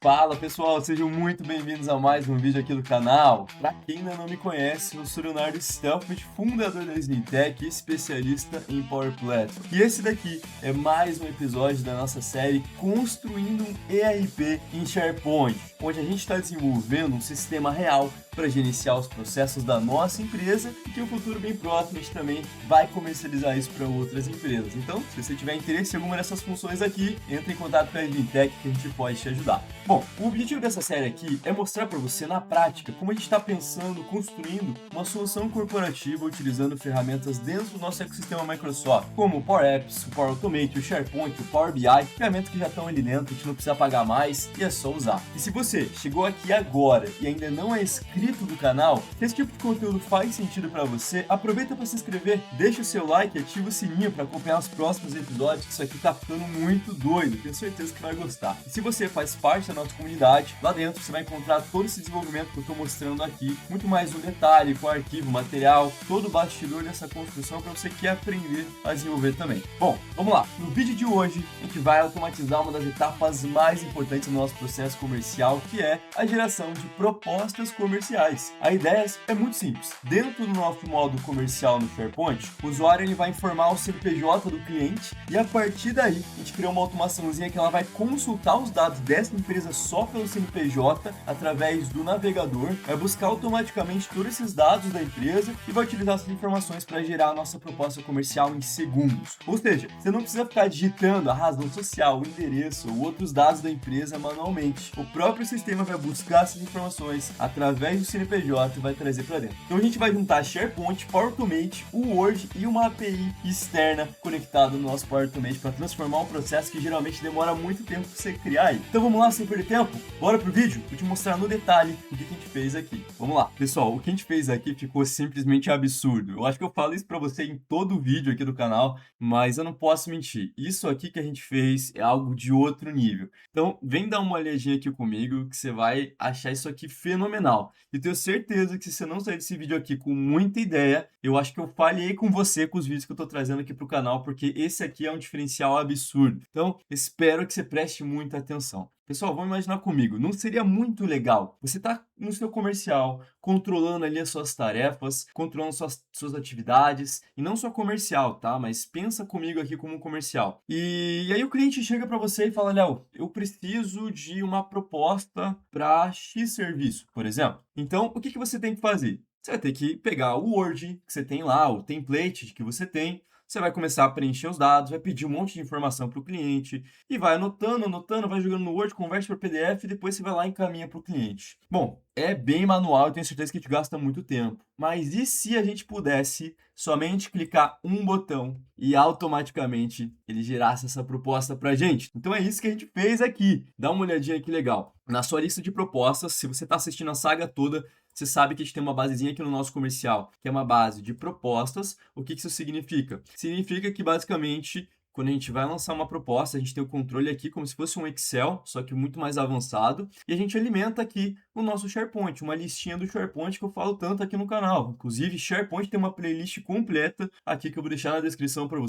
Fala pessoal, sejam muito bem-vindos a mais um vídeo aqui do canal. Para quem ainda não me conhece, eu sou Leonardo Stelfit, fundador da Slimtech e especialista em Power Platform. E esse daqui é mais um episódio da nossa série Construindo um ERP em SharePoint, onde a gente está desenvolvendo um sistema real para gerenciar os processos da nossa empresa e que no futuro bem próximo a gente também vai comercializar isso para outras empresas. Então, se você tiver interesse em alguma dessas funções aqui, entre em contato com a Slimtech que a gente pode te ajudar. Bom, o objetivo dessa série aqui é mostrar para você na prática como a gente está pensando, construindo uma solução corporativa utilizando ferramentas dentro do nosso ecossistema Microsoft, como o Power Apps, o Power Automate, o SharePoint, o Power BI, ferramentas que já estão ali dentro, a gente não precisa pagar mais e é só usar. E se você chegou aqui agora e ainda não é inscrito do canal, se esse tipo de conteúdo faz sentido para você, aproveita para se inscrever, deixa o seu like e ativa o sininho para acompanhar os próximos episódios, que isso aqui tá ficando muito doido, tenho certeza que vai gostar. E se você faz parte da nossa comunidade, lá dentro você vai encontrar todo esse desenvolvimento que eu estou mostrando aqui, muito mais no detalhe, com arquivo, material, todo o bastidor dessa construção para você que quer aprender a desenvolver também. Bom, vamos lá. No vídeo de hoje, a gente vai automatizar uma das etapas mais importantes do nosso processo comercial, que é a geração de propostas comerciais. A ideia é muito simples. Dentro do nosso modo comercial no SharePoint, o usuário ele vai informar o CNPJ do cliente e a partir daí a gente criou uma automaçãozinha que ela vai consultar os dados dessa empresa só pelo CNPJ através do navegador, vai buscar automaticamente todos esses dados da empresa e vai utilizar essas informações para gerar a nossa proposta comercial em segundos. Ou seja, você não precisa ficar digitando a razão social, o endereço ou outros dados da empresa manualmente. O próprio sistema vai buscar essas informações através do CNPJ e vai trazer para dentro. Então a gente vai juntar SharePoint, Power Automate, o Word e uma API externa conectada no nosso Power Automate para transformar um processo que geralmente demora muito tempo para você criar aí. Então vamos lá, sem perder tempo? Bora pro vídeo? Vou te mostrar no detalhe o que a gente fez aqui. Vamos lá. Pessoal, o que a gente fez aqui ficou simplesmente absurdo. Eu acho que eu falo isso para você em todo o vídeo aqui do canal, mas eu não posso mentir. Isso aqui que a gente fez é algo de outro nível. Então, vem dar uma olhadinha aqui comigo que você vai achar isso aqui fenomenal. E tenho certeza que se você não sair desse vídeo aqui com muita ideia, eu acho que eu falhei com você com os vídeos que eu tô trazendo aqui pro canal, porque esse aqui é um diferencial absurdo. Então, espero que você preste muita atenção. Pessoal, vamos imaginar comigo, não seria muito legal você tá no seu comercial, controlando ali as suas tarefas, controlando suas atividades, e não só comercial, tá? Mas pensa comigo aqui como um comercial. E aí o cliente chega para você e fala, Léo, eu preciso de uma proposta para X serviço, por exemplo. Então, o que você tem que fazer? Você vai ter que pegar o Word que você tem lá, o template que você tem, você vai começar a preencher os dados, vai pedir um monte de informação para o cliente e vai anotando, vai jogando no Word, converte para PDF e depois você vai lá e encaminha para o cliente. Bom, é bem manual, eu tenho certeza que a gente gasta muito tempo. Mas e se a gente pudesse somente clicar um botão e automaticamente ele gerasse essa proposta para a gente? Então é isso que a gente fez aqui. Dá uma olhadinha que legal. Na sua lista de propostas, se você está assistindo a saga toda, você sabe que a gente tem uma basezinha aqui no nosso comercial, que é uma base de propostas. O que isso significa? Significa que basicamente quando a gente vai lançar uma proposta, a gente tem o controle aqui como se fosse um Excel, só que muito mais avançado, e a gente alimenta aqui o nosso SharePoint, uma listinha do SharePoint que eu falo tanto aqui no canal. Inclusive, SharePoint tem uma playlist completa aqui que eu vou deixar na descrição para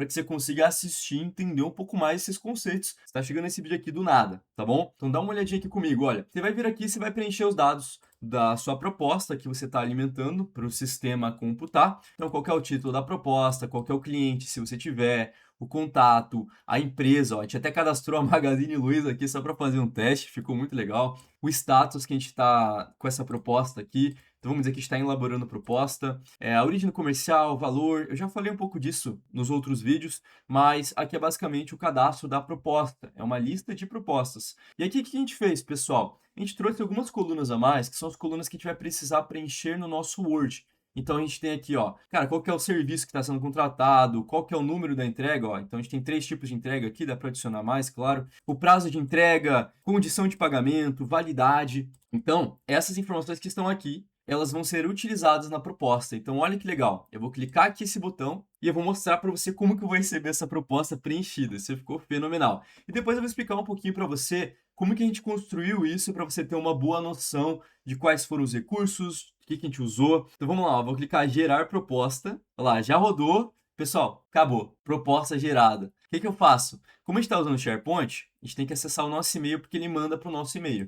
que você consiga assistir e entender um pouco mais esses conceitos. Você está chegando nesse vídeo aqui do nada, tá bom? Então dá uma olhadinha aqui comigo, olha. Você vai vir aqui, você vai preencher os dados da sua proposta que você está alimentando para o sistema computar. Então, qual que é o título da proposta, qual que é o cliente, se você tiver, o contato, a empresa, ó, a gente até cadastrou a Magazine Luiza aqui só para fazer um teste, ficou muito legal. O status que a gente está com essa proposta aqui, então vamos dizer que está elaborando proposta, a origem comercial, valor, eu já falei um pouco disso nos outros vídeos, mas aqui é basicamente o cadastro da proposta, é uma lista de propostas. E aqui o que a gente fez, pessoal? A gente trouxe algumas colunas a mais, que são as colunas que a gente vai precisar preencher no nosso Word. Então a gente tem aqui, ó, cara, qual que é o serviço que está sendo contratado, qual que é o número da entrega, ó. Então a gente tem 3 tipos de entrega aqui, dá para adicionar mais, claro. O prazo de entrega, condição de pagamento, validade. Então, essas informações que estão aqui, elas vão ser utilizadas na proposta. Então, olha que legal. Eu vou clicar aqui esse botão e eu vou mostrar para você como que eu vou receber essa proposta preenchida. Isso ficou fenomenal. E depois eu vou explicar um pouquinho para você como que a gente construiu isso para você ter uma boa noção de quais foram os recursos, o que a gente usou. Então vamos lá, eu vou clicar em gerar proposta. Olha lá, já rodou. Pessoal, acabou. Proposta gerada. O que eu faço? Como a gente está usando o SharePoint, a gente tem que acessar o nosso e-mail porque ele manda para o nosso e-mail.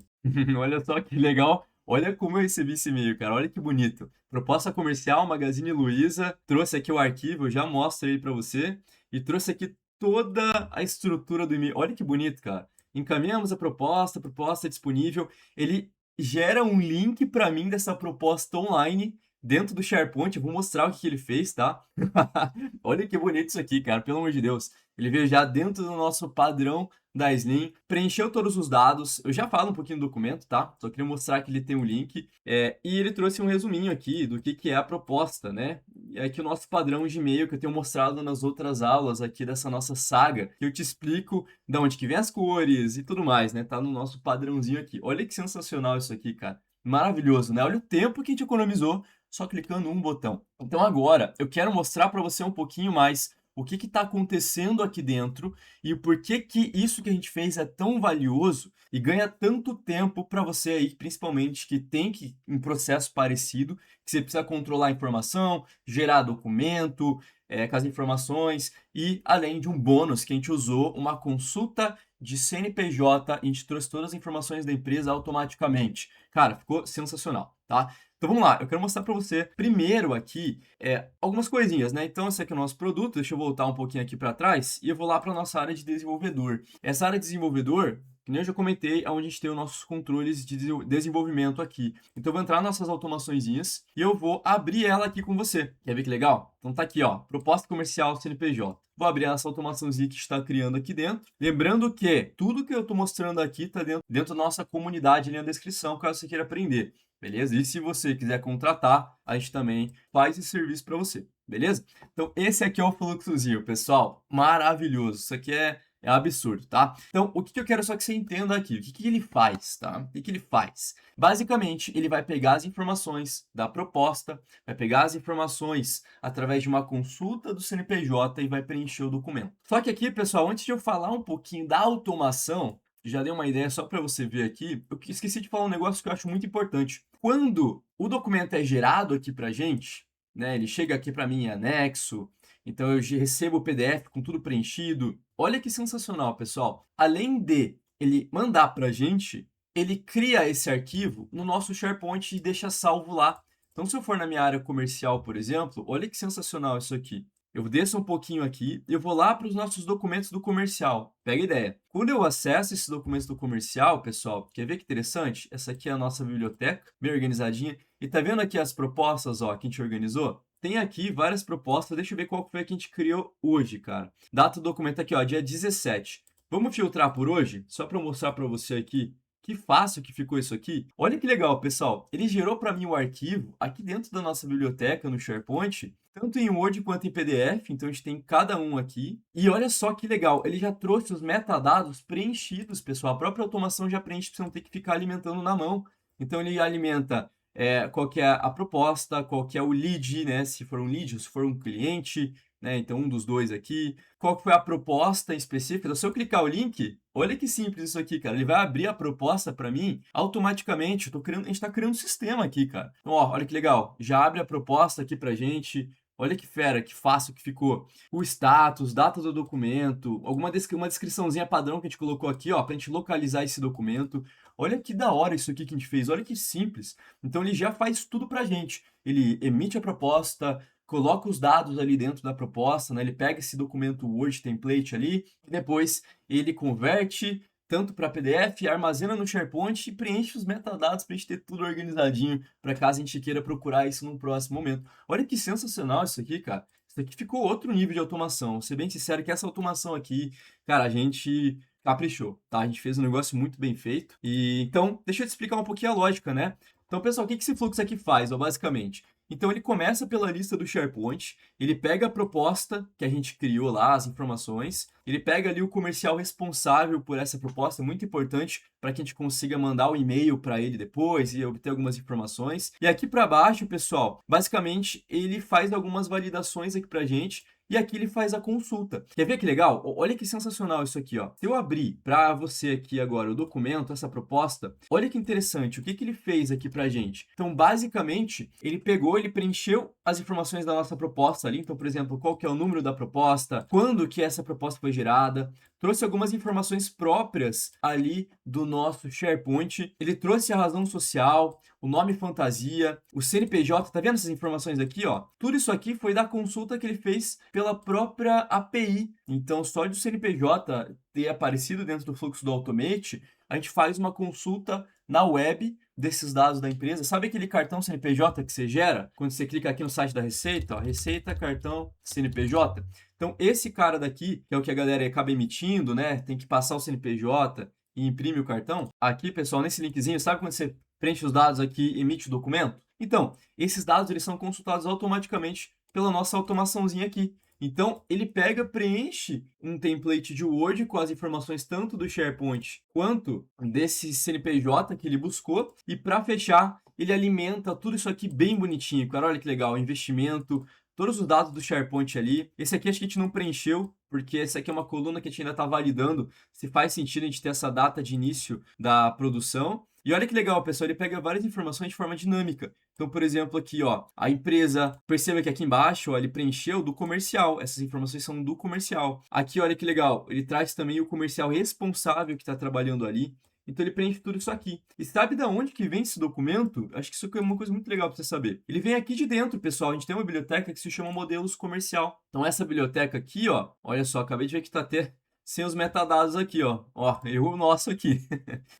Olha só que legal. Olha como eu recebi esse e-mail, cara. Olha que bonito. Proposta comercial, Magazine Luiza. Trouxe aqui o arquivo, eu já mostro aí para você. E trouxe aqui toda a estrutura do e-mail. Olha que bonito, cara. Encaminhamos a proposta é disponível. Ele gera um link para mim dessa proposta online dentro do SharePoint. Eu vou mostrar o que ele fez, tá? Olha que bonito isso aqui, cara. Pelo amor de Deus. Ele veio já dentro do nosso padrão da Slim, preencheu todos os dados. Eu já falo um pouquinho do documento, tá? Só queria mostrar que ele tem um link. E ele trouxe um resuminho aqui do que é a proposta, né? E aqui o nosso padrão de e-mail que eu tenho mostrado nas outras aulas aqui dessa nossa saga, que eu te explico de onde que vem as cores e tudo mais, né? Tá no nosso padrãozinho aqui. Olha que sensacional isso aqui, cara. Maravilhoso, né? Olha o tempo que a gente economizou só clicando um botão. Então agora eu quero mostrar para você um pouquinho mais o que está acontecendo aqui dentro e o porquê que isso que a gente fez é tão valioso e ganha tanto tempo para você aí, principalmente que tem um processo parecido, que você precisa controlar a informação, gerar documento, com as informações e além de um bônus que a gente usou, uma consulta de CNPJ, a gente trouxe todas as informações da empresa automaticamente. Cara, ficou sensacional, tá? Então vamos lá, eu quero mostrar para você primeiro aqui algumas coisinhas, né? Então esse aqui é o nosso produto, deixa eu voltar um pouquinho aqui para trás e eu vou lá para a nossa área de desenvolvedor. Essa área de desenvolvedor, que nem eu já comentei, é onde a gente tem os nossos controles de desenvolvimento aqui. Então eu vou entrar nas nossas automaçõezinhas e eu vou abrir ela aqui com você. Quer ver que legal? Então tá aqui, ó, proposta comercial CNPJ. Vou abrir essa automaçãozinha que está criando aqui dentro. Lembrando que tudo que eu estou mostrando aqui está dentro da nossa comunidade ali na descrição, caso você queira aprender. Beleza? E se você quiser contratar, a gente também faz esse serviço para você. Beleza? Então, esse aqui é o fluxozinho, pessoal. Maravilhoso. Isso aqui é absurdo, tá? Então, o que eu quero só que você entenda aqui? O que ele faz, tá? O que ele faz? Basicamente, ele vai pegar as informações da proposta, vai pegar as informações através de uma consulta do CNPJ e vai preencher o documento. Só que aqui, pessoal, antes de eu falar um pouquinho da automação, já dei uma ideia só para você ver aqui, eu esqueci de falar um negócio que eu acho muito importante. Quando o documento é gerado aqui para gente, né, ele chega aqui para mim em anexo, então eu recebo o PDF com tudo preenchido. Olha que sensacional, pessoal. Além de ele mandar para a gente, ele cria esse arquivo no nosso SharePoint e deixa salvo lá. Então, se eu for na minha área comercial, por exemplo, olha que sensacional isso aqui. Eu desço um pouquinho aqui e eu vou lá para os nossos documentos do comercial. Pega a ideia. Quando eu acesso esses documentos do comercial, pessoal, quer ver que interessante? Essa aqui é a nossa biblioteca, bem organizadinha. E tá vendo aqui as propostas, ó, que a gente organizou? Tem aqui várias propostas. Deixa eu ver qual foi a que a gente criou hoje, cara. Data do documento aqui, ó, dia 17. Vamos filtrar por hoje? Só para eu mostrar para você aqui que fácil que ficou isso aqui. Olha que legal, pessoal. Ele gerou para mim o arquivo aqui dentro da nossa biblioteca no SharePoint, tanto em Word quanto em PDF. Então a gente tem cada um aqui. E olha só que legal, ele já trouxe os metadados preenchidos, pessoal. A própria automação já preenche para você não ter que ficar alimentando na mão. Então ele alimenta qual que é a proposta, qual que é o lead, né? Se for um lead ou se for um cliente, né? Então um dos dois aqui. Qual que foi a proposta específica? Então, se eu clicar o link, olha que simples isso aqui, cara. Ele vai abrir a proposta para mim automaticamente. A gente está criando um sistema aqui, cara. Então, ó, olha que legal. Já abre a proposta aqui pra gente. Olha que fera, que fácil que ficou. O status, data do documento, uma descriçãozinha padrão que a gente colocou aqui, ó, pra gente localizar esse documento. Olha que da hora isso aqui que a gente fez, olha que simples. Então ele já faz tudo pra gente. Ele emite a proposta, coloca os dados ali dentro da proposta, né? Ele pega esse documento Word template ali, e depois ele converte tanto para PDF, armazena no SharePoint e preenche os metadados para a gente ter tudo organizadinho, para caso a gente queira procurar isso num próximo momento. Olha que sensacional isso aqui, cara. Isso aqui ficou outro nível de automação. Vou ser bem sincero que essa automação aqui, cara, a gente caprichou, tá? A gente fez um negócio muito bem feito. E então, deixa eu te explicar um pouquinho a lógica, né? Então, pessoal, o que esse fluxo aqui faz, ó, basicamente? Então, ele começa pela lista do SharePoint, ele pega a proposta que a gente criou lá, as informações, ele pega ali o comercial responsável por essa proposta, muito importante para que a gente consiga mandar o e-mail para ele depois e obter algumas informações. E aqui para baixo, pessoal, basicamente, ele faz algumas validações aqui para a gente, e aqui ele faz a consulta. Quer ver que legal? Olha que sensacional isso aqui, ó. Se eu abrir para você aqui agora o documento, essa proposta, olha que interessante, o que ele fez aqui pra gente? Então, basicamente, ele pegou, ele preencheu as informações da nossa proposta ali. Então, por exemplo, qual que é o número da proposta, quando que essa proposta foi gerada, trouxe algumas informações próprias ali do nosso SharePoint. Ele trouxe a razão social, o nome fantasia, o CNPJ, tá vendo essas informações aqui, ó? Tudo isso aqui foi da consulta que ele fez pela própria API. Então, só de o CNPJ ter aparecido dentro do fluxo do Automate, a gente faz uma consulta na web desses dados da empresa. Sabe aquele cartão CNPJ que você gera? Quando você clica aqui no site da Receita, ó, Receita, cartão CNPJ. Então, esse cara daqui, que é o que a galera acaba emitindo, né? Tem que passar o CNPJ e imprime o cartão. Aqui, pessoal, nesse linkzinho, sabe quando você preenche os dados aqui e emite o documento? Então, esses dados eles são consultados automaticamente pela nossa automaçãozinha aqui. Então, ele pega, preenche um template de Word com as informações tanto do SharePoint quanto desse CNPJ que ele buscou. E para fechar, ele alimenta tudo isso aqui bem bonitinho, cara. Olha que legal, investimento, todos os dados do SharePoint ali. Esse aqui acho que a gente não preencheu, porque essa aqui é uma coluna que a gente ainda está validando se faz sentido a gente ter essa data de início da produção. E olha que legal, pessoal, ele pega várias informações de forma dinâmica. Então, por exemplo, aqui, ó, a empresa, perceba que aqui embaixo, ó, ele preencheu do comercial. Essas informações são do comercial. Aqui, olha que legal, ele traz também o comercial responsável que está trabalhando ali. Então, ele preenche tudo isso aqui. E sabe de onde que vem esse documento? Acho que isso aqui é uma coisa muito legal para você saber. Ele vem aqui de dentro, pessoal. A gente tem uma biblioteca que se chama Modelos Comercial. Então, essa biblioteca aqui, ó, olha só, acabei de ver que está até sem os metadados aqui, ó. Ó, erro nosso aqui.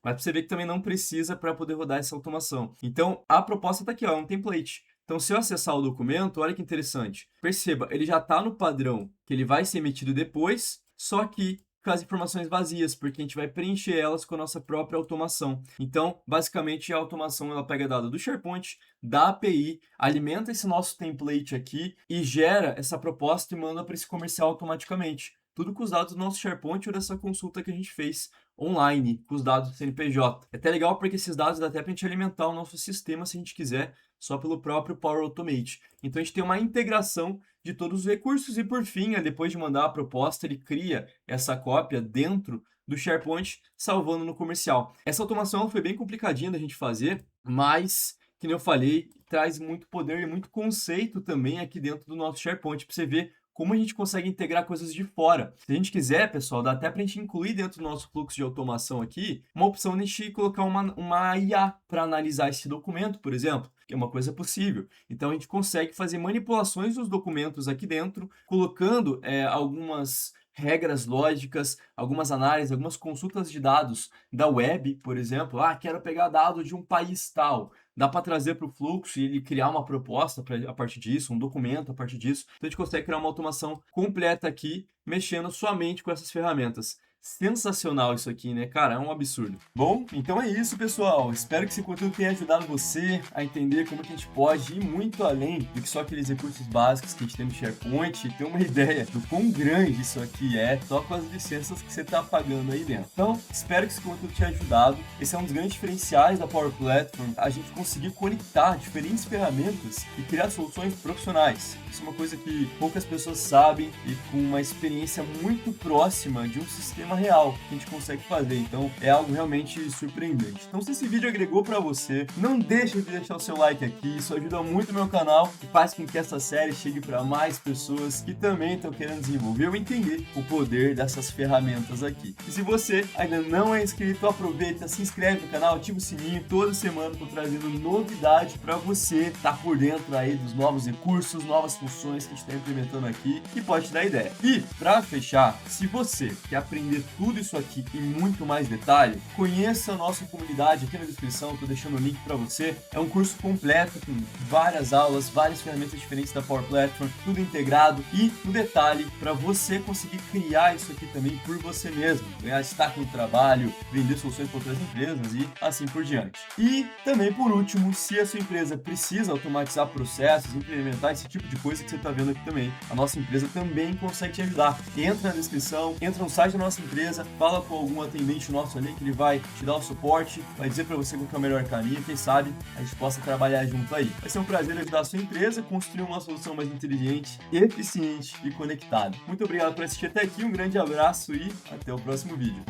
Mas para você ver que também não precisa para poder rodar essa automação. Então, a proposta está aqui, ó, é um template. Então, se eu acessar o documento, olha que interessante. Perceba, ele já está no padrão que ele vai ser emitido depois, só que com as informações vazias, porque a gente vai preencher elas com a nossa própria automação. Então, basicamente, a automação ela pega dado do SharePoint, da API, alimenta esse nosso template aqui e gera essa proposta e manda para esse comercial automaticamente. Tudo com os dados do nosso SharePoint ou dessa consulta que a gente fez online, com os dados do CNPJ. É até legal porque esses dados dá até para a gente alimentar o nosso sistema, se a gente quiser, só pelo próprio Power Automate. Então, a gente tem uma integração de todos os recursos e, por fim, depois de mandar a proposta, ele cria essa cópia dentro do SharePoint, salvando no comercial. Essa automação foi bem complicadinha da gente fazer, mas, que nem eu falei, traz muito poder e muito conceito também aqui dentro do nosso SharePoint, para você ver como a gente consegue integrar coisas de fora. Se a gente quiser, pessoal, dá até para a gente incluir dentro do nosso fluxo de automação aqui uma opção de a gente colocar uma IA para analisar esse documento, por exemplo, que é uma coisa possível. Então, a gente consegue fazer manipulações dos documentos aqui dentro, colocando algumas regras lógicas, algumas análises, algumas consultas de dados da web, por exemplo. Quero pegar dado de um país tal. Dá para trazer para o fluxo e ele criar uma proposta a partir disso, um documento a partir disso. Então, a gente consegue criar uma automação completa aqui, mexendo somente com essas ferramentas. Sensacional isso aqui, né? Cara, é um absurdo. Bom, então é isso, pessoal. Espero que esse conteúdo tenha ajudado você a entender como que a gente pode ir muito além do que só aqueles recursos básicos que a gente tem no SharePoint e ter uma ideia do quão grande isso aqui é, só com as licenças que você está pagando aí dentro. Então, espero que esse conteúdo tenha ajudado. Esse é um dos grandes diferenciais da Power Platform, a gente conseguir conectar diferentes ferramentas e criar soluções profissionais. Isso é uma coisa que poucas pessoas sabem e com uma experiência muito próxima de um sistema real que a gente consegue fazer. Então, é algo realmente surpreendente. Então, se esse vídeo agregou para você, não deixe de deixar o seu like aqui. Isso ajuda muito o meu canal e faz com que essa série chegue para mais pessoas que também estão querendo desenvolver ou entender o poder dessas ferramentas aqui. E se você ainda não é inscrito, aproveita, se inscreve no canal, ativa o sininho. Toda semana eu tô trazendo novidade para você estar por dentro aí dos novos recursos, novas funções que a gente está implementando aqui e pode te dar ideia. E, para fechar, se você quer aprender tudo isso aqui e muito mais detalhe, conheça a nossa comunidade aqui na descrição, estou deixando o link para você. É um curso completo com várias aulas, várias ferramentas diferentes da Power Platform, tudo integrado e no detalhe para você conseguir criar isso aqui também por você mesmo, ganhar destaque no trabalho, vender soluções para outras empresas e assim por diante. E também por último, se a sua empresa precisa automatizar processos, implementar esse tipo de coisa que você está vendo aqui também, a nossa empresa também consegue te ajudar. Entra na descrição, entra no site da nossa empresa, fala com algum atendente nosso ali que ele vai te dar o suporte, vai dizer para você qual que é o melhor caminho, quem sabe a gente possa trabalhar junto aí. Vai ser um prazer ajudar a sua empresa a construir uma solução mais inteligente, eficiente e conectada. Muito obrigado por assistir até aqui, um grande abraço e até o próximo vídeo.